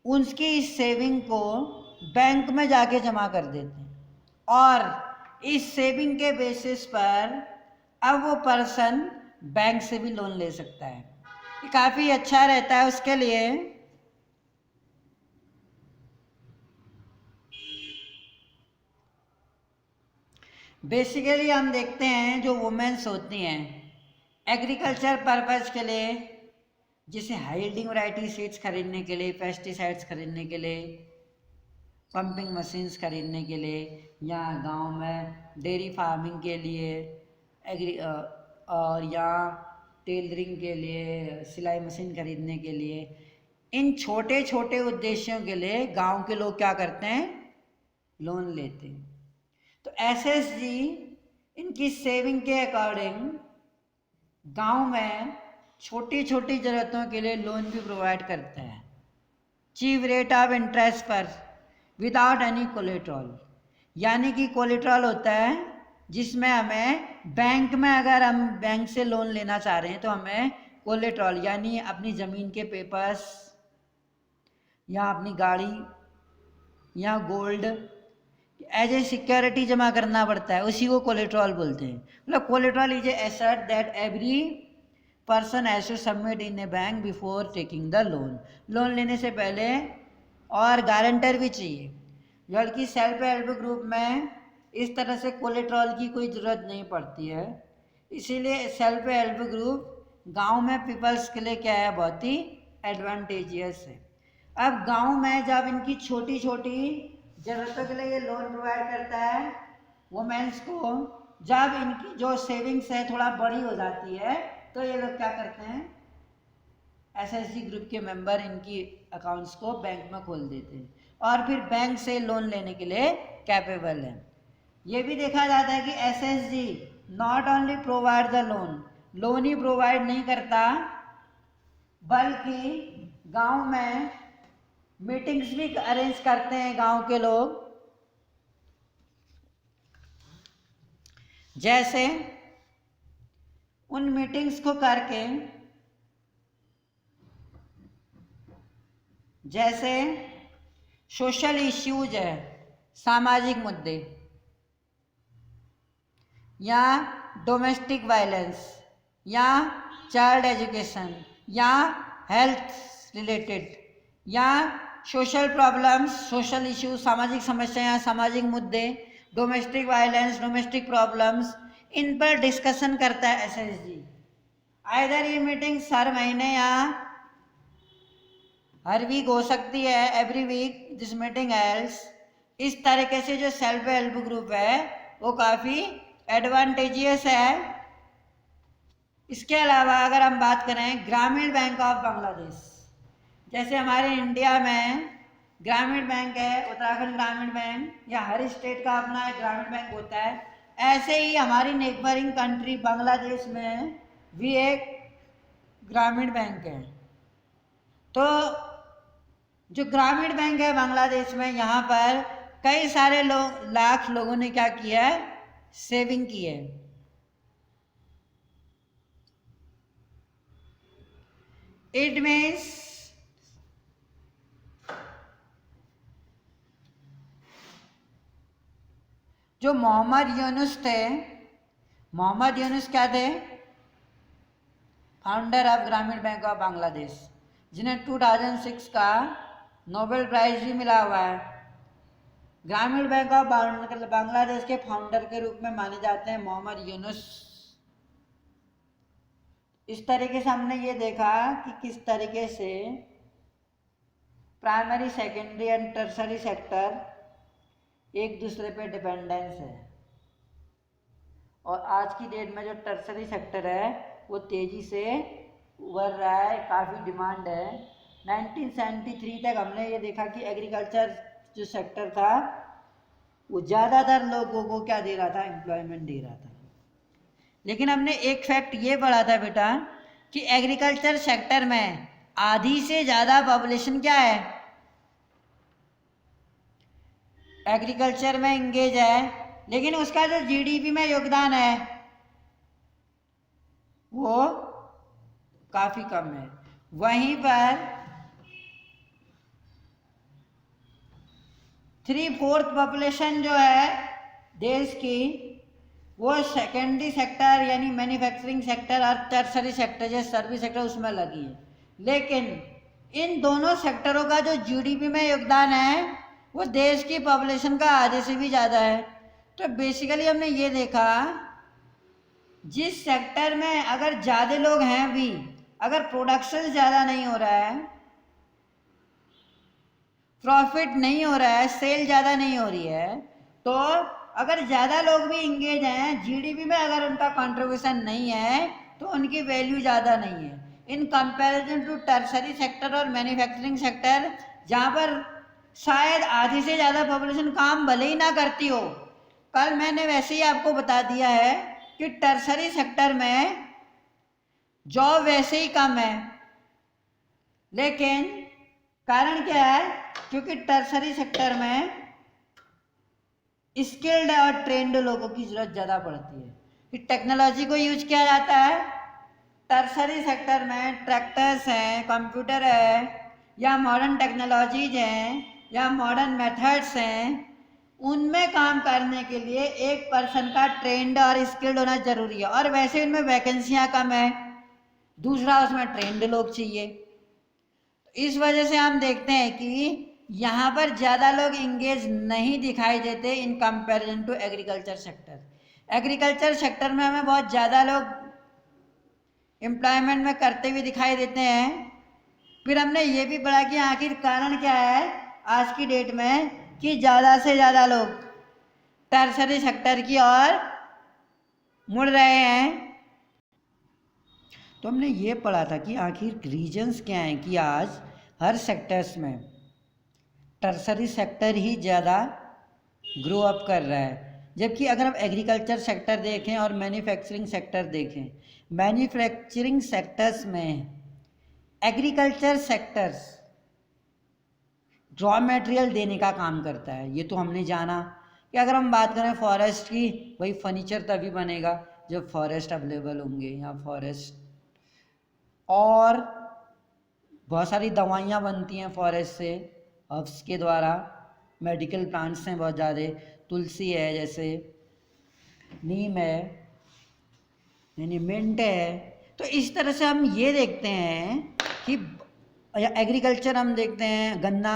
उनकी इस सेविंग को बैंक में जाके जमा कर देते हैं और इस सेविंग के बेसिस पर अब वो पर्सन बैंक से भी लोन ले सकता है। ये काफ़ी अच्छा रहता है उसके लिए। बेसिकली हम देखते हैं जो वुमेन्स होती हैं एग्रीकल्चर पर्पज़ के लिए, जैसे हाइल्डिंग वैरायटी सीड्स खरीदने के लिए, पेस्टिसाइड्स खरीदने के लिए, पंपिंग मशीन्स खरीदने के लिए, या गांव में डेयरी फार्मिंग के लिए, और या टेलरिंग के लिए, सिलाई मशीन खरीदने के लिए, इन छोटे छोटे उद्देश्यों के लिए गांव के लोग क्या करते हैं, लोन लेते हैं। तो SHG इनकी सेविंग के अकॉर्डिंग गांव में छोटी छोटी ज़रूरतों के लिए लोन भी प्रोवाइड करता है चीप रेट ऑफ इंटरेस्ट पर विदाउट एनी कोलेट्रल। यानी कि कोलेट्रल होता है जिसमें हमें बैंक में, अगर हम बैंक से लोन लेना चाह रहे हैं तो हमें कोलेट्रल यानी अपनी ज़मीन के पेपर्स या अपनी गाड़ी या गोल्ड एज ए सिक्योरिटी जमा करना पड़ता है, उसी को कोलेट्रल बोलते हैं। मतलब collateral is a asset that every person has to submit in a bank before taking the loan. Loan लेने से पहले और गारंटर भी चाहिए, बल्कि सेल्फ हेल्प ग्रुप में इस तरह से कोलेट्रल की कोई ज़रूरत नहीं पड़ती है। इसीलिए सेल्फ हेल्प ग्रुप गांव में पीपल्स के लिए क्या है, बहुत ही एडवांटेजियस है। अब गांव में जब इनकी छोटी छोटी ज़रूरतों के लिए ये लोन प्रोवाइड करता है वुमेन्स को, जब इनकी जो सेविंग्स है थोड़ा बड़ी हो जाती है तो ये लोग क्या करते हैं, SHG ग्रुप के मेंबर इनकी अकाउंट्स को बैंक में खोल देते हैं और फिर बैंक से लोन लेने के लिए कैपेबल है। ये भी देखा जाता है कि SHG not only provide the loan, loan he provide नहीं करता बल्कि गांव में मीटिंग्स भी अरेंज करते हैं गांव के लोग। जैसे उन मीटिंग्स को करके, जैसे सोशल इश्यूज है, सामाजिक मुद्दे, या डोमेस्टिक वायलेंस, या चाइल्ड एजुकेशन, या हेल्थ रिलेटेड, या सोशल प्रॉब्लम्स, सोशल इश्यूज, सामाजिक समस्याएं, सामाजिक मुद्दे, डोमेस्टिक वायलेंस, डोमेस्टिक प्रॉब्लम्स, इन पर डिस्कशन करता है SHG। आइदर ये मीटिंग्स हर महीने या हर वीक हो सकती है, every week this meeting else. इस तरीके से जो सेल्फ हेल्प ग्रुप है वो काफ़ी एडवांटेजियस है। इसके अलावा अगर हम बात करें ग्रामीण बैंक ऑफ बांग्लादेश, जैसे हमारे इंडिया में ग्रामीण बैंक है, उत्तराखंड ग्रामीण बैंक, या हर स्टेट का अपना एक ग्रामीण बैंक होता है, ऐसे ही हमारी नेबरिंग कंट्री बांग्लादेश में भी एक ग्रामीण बैंक है। तो जो ग्रामीण बैंक है बांग्लादेश में, यहाँ पर कई सारे लाख लोगों ने क्या किया है, सेविंग की है। इट मीन्स जो मोहम्मद यूनुस थे, मोहम्मद यूनुस क्या थे, फाउंडर ऑफ ग्रामीण बैंक ऑफ बांग्लादेश, जिन्हें 2006 का नोबेल प्राइज भी मिला हुआ है। ग्रामीण बैंक ऑफ बांग्लादेश के फाउंडर के रूप में माने जाते हैं मोहम्मद यूनुस। इस तरीके से हमने ये देखा कि किस तरीके से primary, secondary and tertiary sector एक दूसरे पे डिपेंडेंस है, और आज की डेट में जो टर्सरी सेक्टर है वो तेज़ी से उभर रहा है, काफ़ी डिमांड है। 1973 तक हमने ये देखा कि एग्रीकल्चर जो सेक्टर था वो ज़्यादातर लोगों को क्या दे रहा था, एम्प्लॉयमेंट दे रहा था। लेकिन हमने एक फैक्ट ये पढ़ा था बेटा कि एग्रीकल्चर सेक्टर में आधी से ज़्यादा पॉपुलेशन क्या है, एग्रीकल्चर में इंगेज है, लेकिन उसका जो जीडीपी में योगदान है वो काफ़ी कम है। वहीं पर 3/4 पॉपुलेशन जो है देश की वो सेकेंडरी सेक्टर यानी मैन्युफैक्चरिंग सेक्टर और टर्सरी सेक्टर जैसे सर्विस सेक्टर उसमें लगी है। लेकिन इन दोनों सेक्टरों का जो जीडीपी में योगदान है वो देश की पॉपुलेशन का आधे से भी ज़्यादा है। तो बेसिकली हमने ये देखा जिस सेक्टर में अगर ज़्यादा लोग हैं भी, अगर प्रोडक्शन ज़्यादा नहीं हो रहा है, प्रॉफिट नहीं हो रहा है, सेल ज़्यादा नहीं हो रही है, तो अगर ज़्यादा लोग भी इंगेज हैं, जीडीपी में अगर उनका कंट्रीब्यूशन नहीं है तो उनकी वैल्यू ज़्यादा नहीं है in comparison to tertiary sector और मैन्युफैक्चरिंग सेक्टर, जहाँ पर शायद आधी से ज़्यादा पॉपुलेशन काम भले ही ना करती हो। कल मैंने वैसे ही आपको बता दिया है कि टर्सरी सेक्टर में जॉब वैसे ही कम है, लेकिन कारण क्या है, क्योंकि टर्सरी सेक्टर में स्किल्ड और ट्रेंड लोगों की ज़रूरत ज़्यादा पड़ती है, कि टेक्नोलॉजी को यूज किया जाता है। टर्सरी सेक्टर में ट्रैक्टर्स हैं, कंप्यूटर है, या मॉडर्न टेक्नोलॉजीज हैं, या मॉडर्न मेथड्स हैं, उनमें काम करने के लिए एक पर्सन का ट्रेंड और स्किल्ड होना ज़रूरी है, और वैसे उनमें वैकेंसियाँ कम है। दूसरा उसमें ट्रेंड लोग चाहिए। इस वजह से हम देखते हैं कि यहाँ पर ज़्यादा लोग इंगेज नहीं दिखाई देते in comparison to agriculture sector. Agriculture sector में हमें बहुत ज़्यादा लोग एम्प्लॉयमेंट में करते हुए दिखाई देते हैं। फिर हमने ये भी पढ़ा कि आखिर कारण क्या है आज की डेट में कि ज़्यादा से ज़्यादा लोग टर्सरी सेक्टर की ओर मुड़ रहे हैं। तो हमने ये पढ़ा था कि आखिर रीजंस क्या हैं कि आज हर सेक्टर्स में टर्सरी सेक्टर ही ज़्यादा ग्रो अप कर रहा है, जबकि अगर हम एग्रीकल्चर सेक्टर देखें और मैन्युफैक्चरिंग सेक्टर देखें, मैन्युफैक्चरिंग सेक्टर्स में एग्रीकल्चर सेक्टर्स रॉ मटेरियल देने का काम करता है। ये तो हमने जाना कि अगर हम बात करें फॉरेस्ट की, वही फर्नीचर तभी बनेगा जब फॉरेस्ट अवेलेबल होंगे, या फॉरेस्ट, और बहुत सारी दवाइयाँ बनती हैं फॉरेस्ट से, हर्ब्स के द्वारा, मेडिकल प्लांट्स हैं बहुत ज़्यादा, तुलसी है, जैसे नीम है, यानी मिंट है। तो इस तरह से हम ये देखते हैं कि एग्रीकल्चर हम देखते हैं, गन्ना,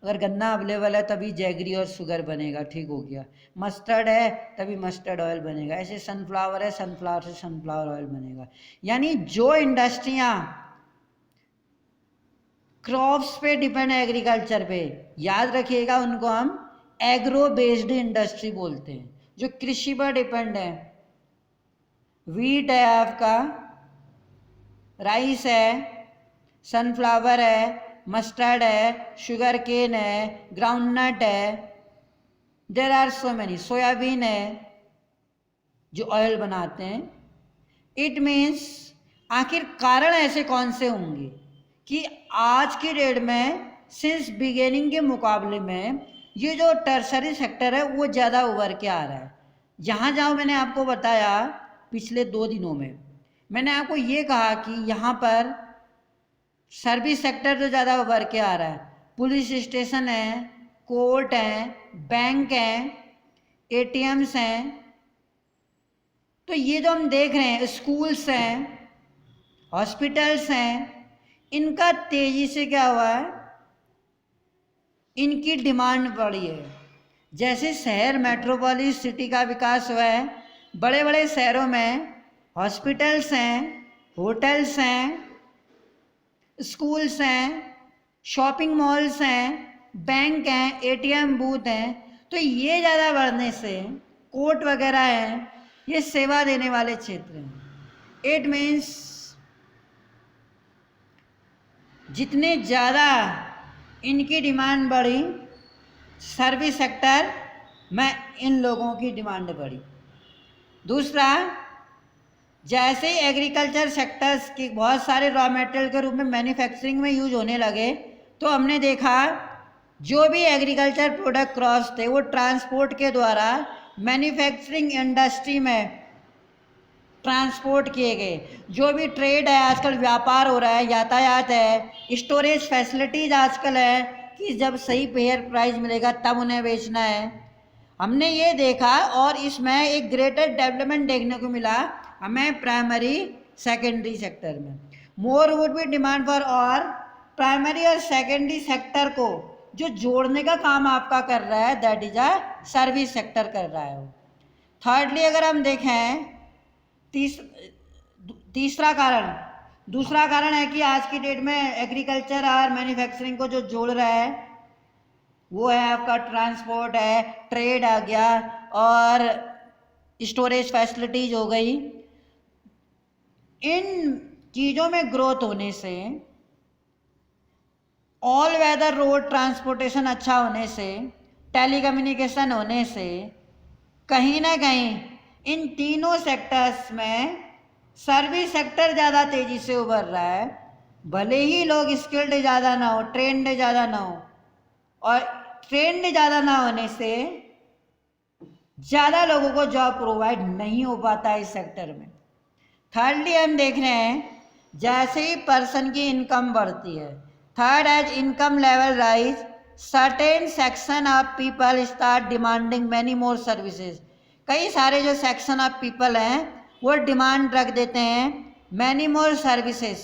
अगर गन्ना अवेलेबल है तभी जैगरी और शुगर बनेगा, ठीक हो गया। मस्टर्ड है तभी मस्टर्ड ऑयल बनेगा, ऐसे सनफ्लावर है, सनफ्लावर से सनफ्लावर ऑयल बनेगा। यानी जो इंडस्ट्रियाँ क्रॉप्स पे डिपेंड है, एग्रीकल्चर पे, याद रखिएगा, उनको हम एग्रो बेस्ड इंडस्ट्री बोलते हैं, जो कृषि पर डिपेंड है। वीट है आपका, राइस है, सनफ्लावर है, मस्टर्ड है, शुगर केन है, ग्राउंडनट है, there are so many, soybean है जो ऑयल बनाते हैं। इट मीन्स आखिर कारण ऐसे कौन से होंगे कि आज की डेट में सिंस बिगेनिंग के मुकाबले में ये जो टर्सरी सेक्टर है वो ज़्यादा उभर के आ रहा है। जहाँ जहाँ मैंने आपको बताया पिछले 2 दिनों में मैंने आपको ये कहा कि यहाँ पर सर्विस सेक्टर जो ज़्यादा उभर के आ रहा है, पुलिस स्टेशन है, कोर्ट है, बैंक हैं, एटीएम्स हैं, तो ये जो हम देख रहे हैं, स्कूल्स हैं, हॉस्पिटल्स हैं, इनका तेजी से क्या हुआ है, इनकी डिमांड बढ़ी है। जैसे शहर मेट्रोपोलिस सिटी का विकास हुआ है, बड़े बड़े शहरों में हॉस्पिटल्स हैं, होटल्स हैं, स्कूल्स हैं, शॉपिंग मॉल्स हैं, बैंक हैं, एटीएम बूथ हैं, तो ये ज़्यादा बढ़ने से कोर्ट वगैरह हैं, ये सेवा देने वाले क्षेत्र हैं। इट मीन्स जितने ज़्यादा इनकी डिमांड बढ़ी सर्विस सेक्टर में, इन लोगों की डिमांड बढ़ी। दूसरा, जैसे ही एग्रीकल्चर सेक्टर्स के बहुत सारे रॉ मटेरियल के रूप में मैन्युफैक्चरिंग में यूज होने लगे, तो हमने देखा जो भी एग्रीकल्चर प्रोडक्ट क्रॉप्स थे वो ट्रांसपोर्ट के द्वारा मैन्युफैक्चरिंग इंडस्ट्री में ट्रांसपोर्ट किए गए। जो भी ट्रेड है आजकल, व्यापार हो रहा है, यातायात है, स्टोरेज फैसिलिटीज आजकल है कि जब सही फेयर प्राइस मिलेगा तब उन्हें बेचना है। हमने ये देखा और इसमें एक ग्रेटर डेवलपमेंट देखने को मिला हमें प्राइमरी सेकेंडरी सेक्टर में। मोर वुड बी डिमांड फॉर, और प्राइमरी और सेकेंडरी सेक्टर को जो जोड़ने का काम आपका कर रहा है, that is a service sector कर रहा है वो। थर्डली अगर हम देखें, तीसरा कारण, दूसरा कारण है कि आज की डेट में एग्रीकल्चर और मैन्युफैक्चरिंग को जो जोड़ रहा है वो है आपका ट्रांसपोर्ट है, ट्रेड आ गया और स्टोरेज फैसिलिटीज हो गई। इन चीज़ों में ग्रोथ होने से, ऑल वेदर रोड ट्रांसपोर्टेशन अच्छा होने से, टेलीकम्युनिकेशन होने से, कहीं ना कहीं इन तीनों सेक्टर्स में सर्विस सेक्टर ज़्यादा तेज़ी से उभर रहा है। भले ही लोग स्किल्ड ज़्यादा ना हो, ट्रेंड ज़्यादा ना हो, और ट्रेंड ज़्यादा ना होने से ज़्यादा लोगों को जॉब प्रोवाइड नहीं हो पाता है इस सेक्टर में। थर्डली हम देख रहे हैं जैसे ही पर्सन की इनकम बढ़ती है, third, as income level rise certain section of people start demanding many more services. कई सारे जो सेक्शन ऑफ पीपल हैं वो डिमांड रख देते हैं मैनी मोर सर्विसेज।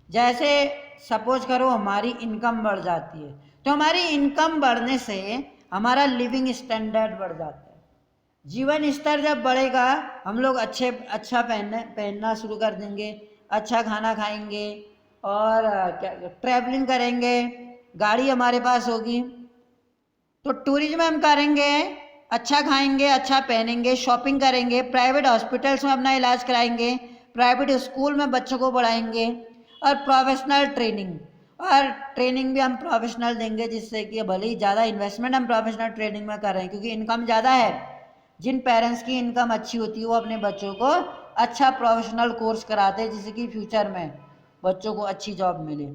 जैसे सपोज करो हमारी इनकम बढ़ जाती है, तो हमारी इनकम बढ़ने से हमारा लिविंग स्टैंडर्ड बढ़ जाता है। जीवन स्तर जब बढ़ेगा, हम लोग अच्छा पहनना शुरू कर देंगे, अच्छा खाना खाएंगे और ट्रैवलिंग करेंगे, गाड़ी हमारे पास होगी, तो टूरिज्म हम करेंगे, अच्छा खाएंगे, अच्छा पहनेंगे, शॉपिंग करेंगे, प्राइवेट हॉस्पिटल्स में अपना इलाज कराएंगे, प्राइवेट स्कूल में बच्चों को पढ़ाएंगे, और प्रोफेशनल ट्रेनिंग, और ट्रेनिंग भी हम प्रोफेशनल देंगे, जिससे कि भले ही ज़्यादा इन्वेस्टमेंट हम प्रोफेशनल ट्रेनिंग में कर रहे हैं क्योंकि इनकम ज़्यादा है। जिन पेरेंट्स की इनकम अच्छी होती है वो अपने बच्चों को अच्छा प्रोफेशनल कोर्स कराते हैं जिससे कि फ्यूचर में बच्चों को अच्छी जॉब मिले।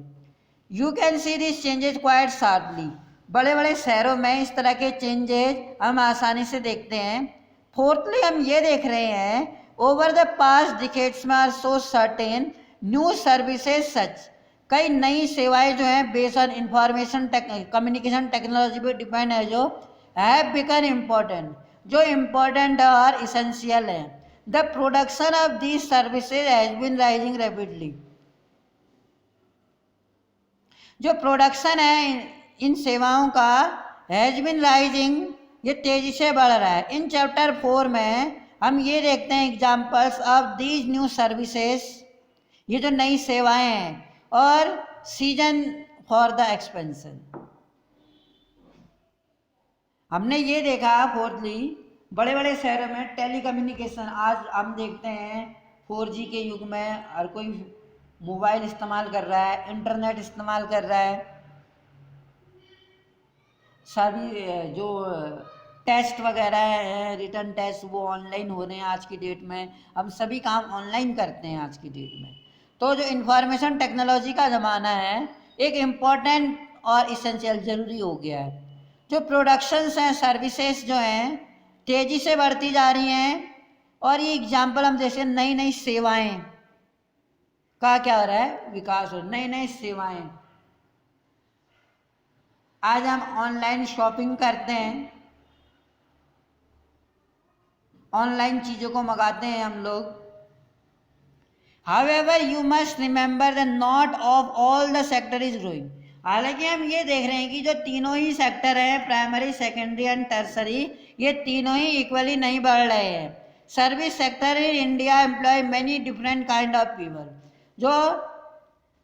You can see this changes quite sharply. बड़े बड़े शहरों में इस तरह के चेंजेस हम आसानी से देखते हैं। फोर्थली हम ये देख रहे हैं ओवर द पास्ट डिकेड्स में are so certain new services such, कई नई सेवाएं जो हैं based on information communication technology पे डिपेंड है, जो हैव बिकम इम्पोर्टेंट, जो इम्पोर्टेंट और इसेंशियल है। The production of these services has been rising rapidly. जो प्रोडक्शन है इन सेवाओं का हैज बीन राइजिंग, ये तेजी से बढ़ रहा है। इन चैप्टर 4 में हम ये देखते हैं examples of these new services, ये जो नई सेवाएं हैं, और सीजन फॉर द एक्सपेंशन। हमने ये देखा फोर्थली, बड़े बड़े शहरों में टेलीकम्युनिकेशन, आज हम देखते हैं 4G के युग में हर कोई मोबाइल इस्तेमाल कर रहा है, इंटरनेट इस्तेमाल कर रहा है, सभी जो टेस्ट वगैरह हैं, रिटर्न टेस्ट, वो ऑनलाइन हो रहे हैं आज की डेट में, हम सभी काम ऑनलाइन करते हैं आज की डेट में। तो जो इंफॉर्मेशन टेक्नोलॉजी का ज़माना है, एक इम्पॉर्टेंट और इसेंशियल ज़रूरी हो गया है। जो प्रोडक्शंस हैं, सर्विसेज जो हैं, तेज़ी से बढ़ती जा रही हैं, और ये एग्जाम्पल हम जैसे नई नई सेवाएं का क्या हो रहा है, विकास हो, नई नई सेवाएं। आज हम ऑनलाइन शॉपिंग करते हैं, ऑनलाइन चीज़ों को मंगाते हैं हम लोग। However, you must remember that not of all the sector is growing. हालांकि हम ये देख रहे हैं कि जो तीनों ही सेक्टर हैं, प्राइमरी, सेकेंडरी एंड टर्सरी, ये तीनों ही इक्वली नहीं बढ़ रहे हैं। Service sector in India employ many different kind of people. जो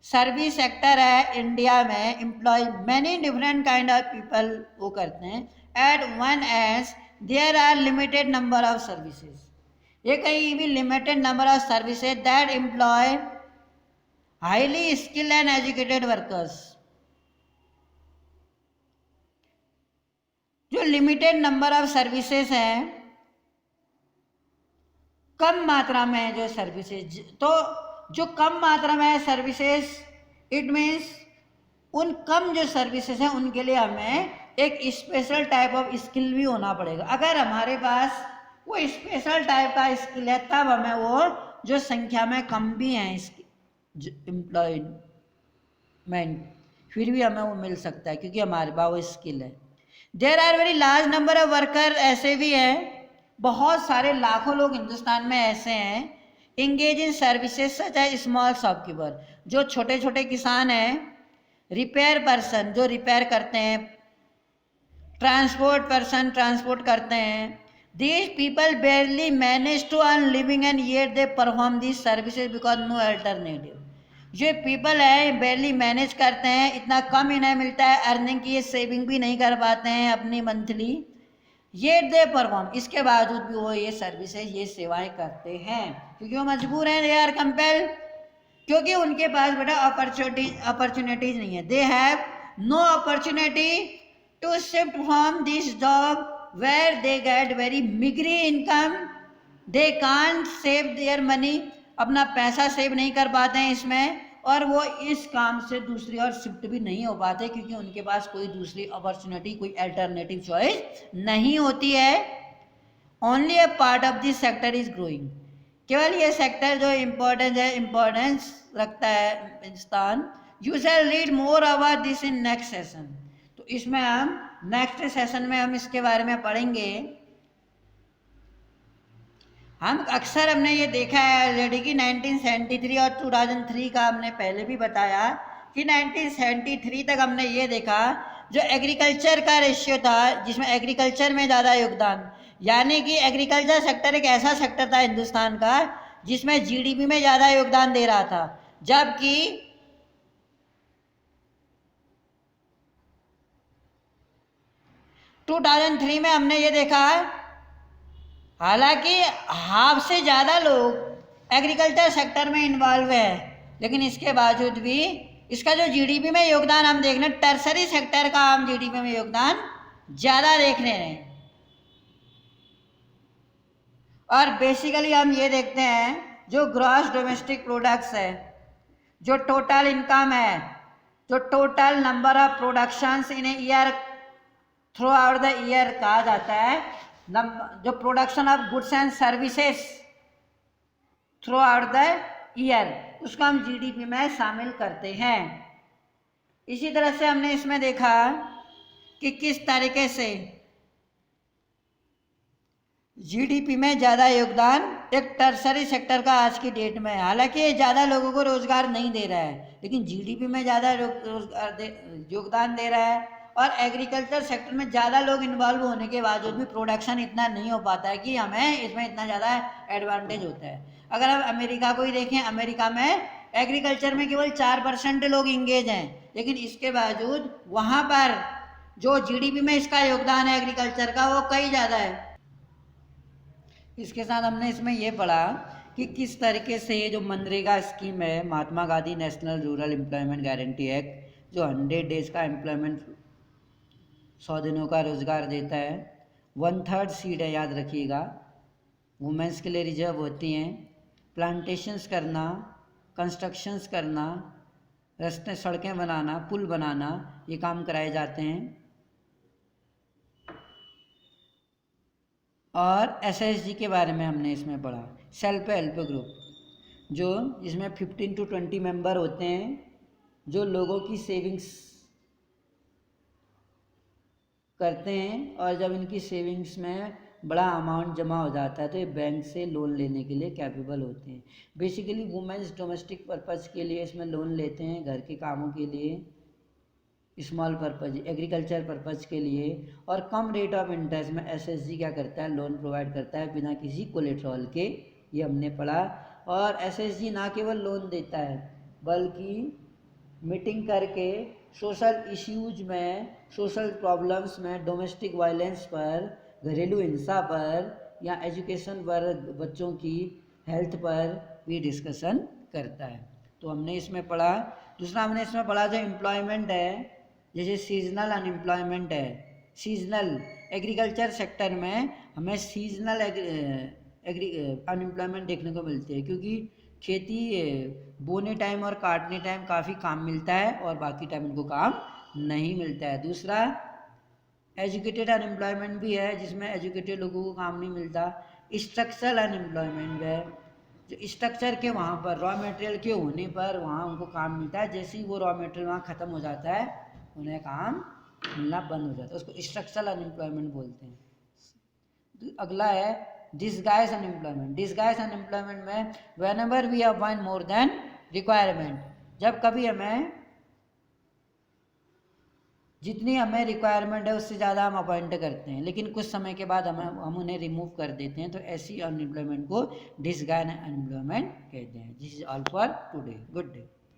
सर्विस सेक्टर है इंडिया में, employ many different kind of people वो करते हैं। At one age there are limited number of services, ये कहीं भी limited number of services that employ highly skilled and educated workers. जो लिमिटेड नंबर ऑफ सर्विसेज हैं, कम मात्रा में है जो सर्विसेज, तो जो कम मात्रा में है सर्विसेज, इट मीन्स उन कम जो सर्विसेज हैं उनके लिए हमें एक स्पेशल टाइप ऑफ स्किल भी होना पड़ेगा। अगर हमारे पास वो स्पेशल टाइप का स्किल है, तब हमें वो जो संख्या में कम भी हैं इसकी एम्प्लॉयमेंट, फिर भी हमें वो मिल सकता है क्योंकि हमारे पास वो स्किल है। There are very large number of worker, ऐसे भी हैं, बहुत सारे लाखों लोग हिंदुस्तान में ऐसे हैं, engage in services such as small shopkeeper, जो छोटे छोटे किसान हैं, रिपेयर पर्सन जो रिपेयर करते हैं, ट्रांसपोर्ट पर्सन ट्रांसपोर्ट करते हैं। These people barely manage to earn living and yet they perform these services because no alternative. जो पीपल है barely मैनेज करते हैं, इतना कम इन्हें मिलता है अर्निंग की, ये सेविंग भी नहीं कर पाते हैं अपनी मंथली, yet they perform, इसके बावजूद भी वो ये सर्विसेज, ये सेवाएं करते हैं क्योंकि वो मजबूर हैं, they are compelled, क्योंकि उनके पास बेटा अपॉर्चुनिटीज नहीं है। They have no opportunity to shift from this job where they get very meager income, they can't save their money, अपना पैसा सेव नहीं कर पाते हैं इसमें, और वो इस काम से दूसरी और शिफ्ट भी नहीं हो पाते क्योंकि उनके पास कोई दूसरी अपॉर्चुनिटी, कोई अल्टरनेटिव चॉइस नहीं होती है। Only a part of this sector is growing, केवल ये सेक्टर जो इम्पोर्टेंस रखता है Hindustan. You shall read more about this in next session, तो इसमें हम नेक्स्ट सेशन में हम इसके बारे में पढ़ेंगे। हम अक्सर हमने ये देखा है ऑलरेडी कि 1973 और 2003 का हमने पहले भी बताया कि 1973 तक हमने ये देखा जो एग्रीकल्चर का रेशियो था, जिसमें एग्रीकल्चर में ज़्यादा योगदान, यानी कि एग्रीकल्चर सेक्टर एक ऐसा सेक्टर था हिंदुस्तान का जिसमें जीडीपी में ज़्यादा योगदान दे रहा था, जबकि 2003 में हमने ये देखा हालांकि हाफ से ज़्यादा लोग एग्रीकल्चर सेक्टर में इन्वॉल्व है, लेकिन इसके बावजूद भी इसका जो जीडीपी में योगदान हम देख रहे हैं, टर्सरी सेक्टर का हम जीडीपी में योगदान ज़्यादा देख रहे हैं। और बेसिकली हम ये देखते हैं जो ग्रॉस डोमेस्टिक प्रोडक्ट्स है, जो टोटल इनकम है, जो total number of productions in year through out the year कहा जाता है, जो production of goods and services through out the year, उसको हम जीडीपी में शामिल करते हैं। इसी तरह से हमने इसमें देखा कि किस तरीके से जीडीपी में ज़्यादा योगदान एक टर्सरी सेक्टर का आज की डेट में है। हालांकि ये ज़्यादा लोगों को रोज़गार नहीं दे रहा है, लेकिन जीडीपी में ज़्यादा योगदान दे रहा है, और एग्रीकल्चर सेक्टर में ज़्यादा लोग इन्वॉल्व होने के बावजूद भी प्रोडक्शन इतना नहीं हो पाता है कि हमें इसमें इतना ज़्यादा एडवांटेज होता है। अगर हम अमेरिका को ही देखें, अमेरिका में एग्रीकल्चर में केवल 4% लोग इंगेज हैं, लेकिन इसके बावजूद वहाँ पर जो जीडीपी में इसका योगदान है एग्रीकल्चर का वो कई ज़्यादा है। इसके साथ हमने इसमें ये पढ़ा कि किस तरीके से ये जो मनरेगा स्कीम है, Mahatma Gandhi National Rural Employment Guarantee Act, जो 100 डेज का एम्प्लॉयमेंट 100 दिनों का रोजगार देता है, 1/3 सीट है, याद रखिएगा, वुमेंस के लिए रिजर्व होती हैं। प्लांटेशंस करना, कंस्ट्रक्शंस करना, रास्ते सड़कें बनाना, पुल बनाना, ये काम कराए जाते हैं। और एसएचजी के बारे में हमने इसमें पढ़ा, सेल्फ हेल्प ग्रुप, जो इसमें 15 to 20 मेंबर होते हैं, जो लोगों की सेविंग्स करते हैं, और जब इनकी सेविंग्स में बड़ा अमाउंट जमा हो जाता है तो ये बैंक से लोन लेने के लिए कैपेबल होते हैं। बेसिकली वुमेन्स डोमेस्टिक पर्पज़ के लिए इसमें लोन लेते हैं, घर के कामों के लिए, स्मॉल पर्पज, एग्रीकल्चर पर्पज़ के लिए, और कम रेट ऑफ इंटरेस्ट में एसएचजी क्या करता है, लोन प्रोवाइड करता है बिना किसी कोलेट्रॉल के, ये हमने पढ़ा। और एसएचजी ना केवल लोन देता है बल्कि मीटिंग करके सोशल इश्यूज में, सोशल प्रॉब्लम्स में, डोमेस्टिक वायलेंस पर, घरेलू हिंसा पर, या एजुकेशन पर, बच्चों की हेल्थ पर भी डिस्कशन करता है। तो हमने इसमें पढ़ा। दूसरा हमने इसमें पढ़ा जो एम्प्लॉयमेंट है, जैसे सीजनल अनएम्प्लॉयमेंट है, सीजनल एग्रीकल्चर सेक्टर में हमें सीजनल अनएम्प्लॉयमेंट देखने को मिलती है, क्योंकि खेती बोने टाइम और काटने टाइम काफ़ी काम मिलता है और बाकी टाइम उनको काम नहीं मिलता है। दूसरा एजुकेटेड अनएम्प्लॉयमेंट भी है, जिसमें एजुकेटेड लोगों को काम नहीं मिलता। स्ट्रक्चरल अनएम्प्लॉयमेंट है, जो स्ट्रक्चर के वहाँ पर रॉ मटेरियल के होने पर वहाँ उनको काम मिलता है, जैसे ही वो रॉ मटेरियल वहाँ ख़त्म हो जाता है उन्हें काम मिलना बंद हो जाता है, उसको स्ट्रक्चरल अनएम्प्लॉयमेंट बोलते हैं। अगला है डिसगाइज अनएम्प्लॉयमेंट। डिसगाइज अनएम्प्लॉयमेंट में whenever we appoint more than requirement, जब कभी हमें जितनी हमें रिक्वायरमेंट है उससे ज़्यादा हम अपॉइंट करते हैं, लेकिन कुछ समय के बाद हम उन्हें रिमूव कर देते हैं, तो ऐसी अनएम्प्लॉयमेंट को डिसगाइज अनएम्प्लॉयमेंट कहते हैं। This is all for today, good day.